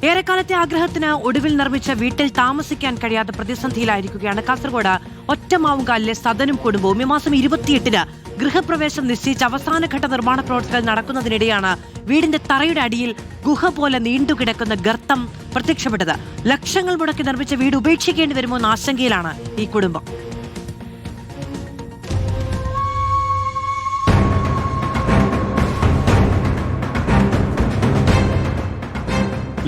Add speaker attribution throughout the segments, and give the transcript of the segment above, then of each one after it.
Speaker 1: ഏറെക്കാലത്തെ ആഗ്രഹത്തിന് ഒടുവിൽ നിർമ്മിച്ച വീട്ടിൽ താമസിക്കാൻ കഴിയാതെ പ്രതിസന്ധിയിലായിരിക്കുകയാണ് കാസർഗോഡ് ഒറ്റമാവുകാലിലെ സദനും കുടുംബവും. ഈ മാസം 28-ന് ഗൃഹപ്രവേശം നിശ്ചയിച്ച അവസാനഘട്ട നിർമ്മാണ പ്രവർത്തനങ്ങൾ നടക്കുന്നതിനിടെയാണ് വീടിന്റെ തറയുടെ അടിയിൽ ഗുഹ പോലെ നീണ്ടുകിടക്കുന്ന ഗർത്തം പ്രത്യക്ഷപ്പെട്ടത്. ലക്ഷങ്ങൾ മുടക്കി നിർമ്മിച്ച വീട് ഉപേക്ഷിക്കേണ്ടി വരുമോ എന്ന ആശങ്കയിലാണ് ഈ കുടുംബം.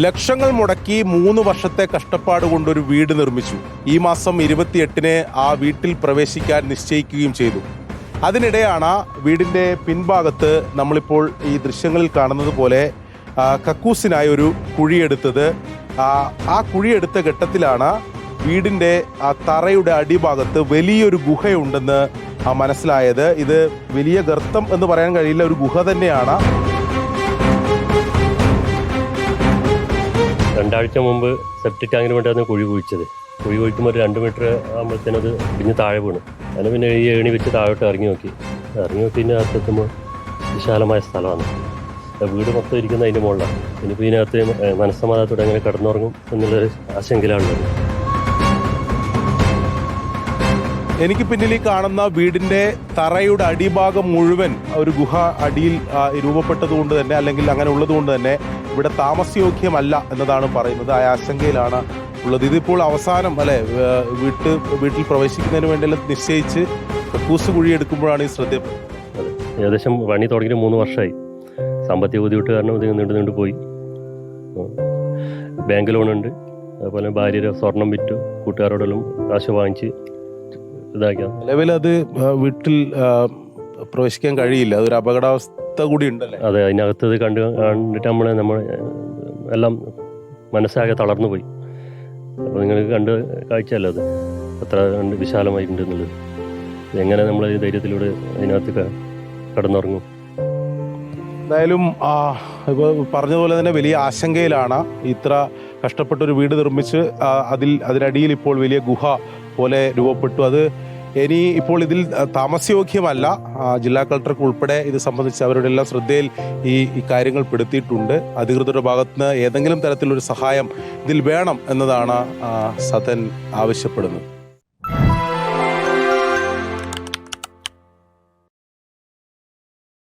Speaker 2: ലക്ഷങ്ങൾ മുടക്കി 3 വർഷത്തെ കഷ്ടപ്പാട് കൊണ്ടൊരു വീട് നിർമ്മിച്ചു. ഈ മാസം 28-ന് ആ വീട്ടിൽ പ്രവേശിക്കാൻ നിശ്ചയിക്കുകയും ചെയ്തു. അതിനിടെയാണ് വീടിൻ്റെ പിൻഭാഗത്ത് നമ്മളിപ്പോൾ ഈ ദൃശ്യങ്ങളിൽ കാണുന്നത് പോലെ കക്കൂസിനായി ഒരു കുഴിയെടുത്തത്. ആ കുഴിയെടുത്ത ഘട്ടത്തിലാണ് വീടിൻ്റെ തറയുടെ അടിഭാഗത്ത് വലിയൊരു ഗുഹയുണ്ടെന്ന് മനസ്സിലായത്. ഇത് വലിയ ഗർത്തം എന്ന് പറയാൻ കഴിയില്ല, ഒരു ഗുഹ തന്നെയാണ്.
Speaker 3: 2 ആഴ്ച മുമ്പ് സെപ്റ്റിക് ടാങ്കിന് വേണ്ടിയാണ് കുഴി കുഴിച്ചത്. കുഴി കുഴിക്കുമ്പോൾ ഒരു 2 മീറ്റർ ആകുമ്പോഴത്തേനും അത് ഇടിഞ്ഞ് താഴെ വീണു. അതിന് പിന്നെ ഈ ഏണി വെച്ച് താഴോട്ട് ഇറങ്ങി നോക്കി പിന്നെ അകത്തെത്തുമ്പോൾ വിശാലമായ സ്ഥലമാണ്. വീട് മൊത്തം ഇരിക്കുന്ന അതിൻ്റെ മുകളിലാണ്. ഇനിയിപ്പോൾ ഇതിനകത്ത് മനസ്സമാധാനത്തോടെ എങ്ങനെ കിടന്നുറങ്ങും എന്നുള്ളൊരു ആശങ്കയിലാണുള്ളത്.
Speaker 2: എനിക്ക് പിന്നിൽ ഈ കാണുന്ന വീടിന്റെ തറയുടെ അടിഭാഗം മുഴുവൻ ഒരു ഗുഹ അടിയിൽ രൂപപ്പെട്ടത് കൊണ്ട് തന്നെ, അല്ലെങ്കിൽ അങ്ങനെ ഉള്ളത് കൊണ്ട് തന്നെ ഇവിടെ താമസയോഗ്യമല്ല എന്നതാണ് പറയുന്നത്. ആ ആശങ്കയിലാണ് ഉള്ളത്. ഇതിപ്പോൾ അവസാനം വീട്ടിൽ പ്രവേശിക്കുന്നതിന് വേണ്ടി നിശ്ചയിച്ച് കക്കൂസ് കുഴിയെടുക്കുമ്പോഴാണ് ഈ ശ്രദ്ധയപ്പെടുന്നത്.
Speaker 3: അതെ, ഏകദേശം പണി തുടങ്ങിയിട്ട് 3 വർഷമായി. സാമ്പത്തിക ബുദ്ധിമുട്ട് കാരണം ഇത് നീണ്ടു പോയി. ബാങ്ക് ലോണുണ്ട്, അതുപോലെ ഭാര്യയുടെ സ്വർണം വിറ്റു, കൂട്ടുകാരോടെല്ലാം കാശ് വാങ്ങിച്ച് ഇതാക്കിയാണ്.
Speaker 2: നിലവിൽ അത് വീട്ടിൽ പ്രവേശിക്കാൻ കഴിയില്ല, അതൊരു അപകടാവസ്ഥ കൂടി ഉണ്ടല്ലേ?
Speaker 3: അതെ, അതിനകത്ത് കണ്ടിട്ട് നമ്മൾ എല്ലാം മനസ്സാകെ തളർന്നു പോയി. അപ്പോൾ നിങ്ങൾക്ക് കണ്ട് കാഴ്ചയല്ല അത് അത്ര വിശാലമായിട്ടുണ്ട് എന്നുള്ളത്. എങ്ങനെ നമ്മൾ ഈ ധൈര്യത്തിലൂടെ അതിനകത്ത് കടന്നുറങ്ങും?
Speaker 2: എന്തായാലും ഇപ്പോൾ പറഞ്ഞതുപോലെ തന്നെ വലിയ ആശങ്കയിലാണ്. ഇത്ര കഷ്ടപ്പെട്ടൊരു വീട് നിർമ്മിച്ച് അതിനടിയിൽ ഇപ്പോൾ വലിയ ഗുഹ പോലെ രൂപപ്പെട്ടു. അത് ഇനി ഇപ്പോൾ ഇതിൽ താമസയോഗ്യമല്ല. ജില്ലാ കളക്ടർക്ക് ഉൾപ്പെടെ ഇത് സംബന്ധിച്ച് അവരുടെ എല്ലാം ശ്രദ്ധയിൽ ഈ കാര്യങ്ങൾ പെടുത്തിയിട്ടുണ്ട്. അധികൃതരുടെ ഭാഗത്തുനിന്ന് ഏതെങ്കിലും തരത്തിലൊരു സഹായം ഇതിൽ വേണം എന്നതാണ് സദൻ ആവശ്യപ്പെടുന്നത്.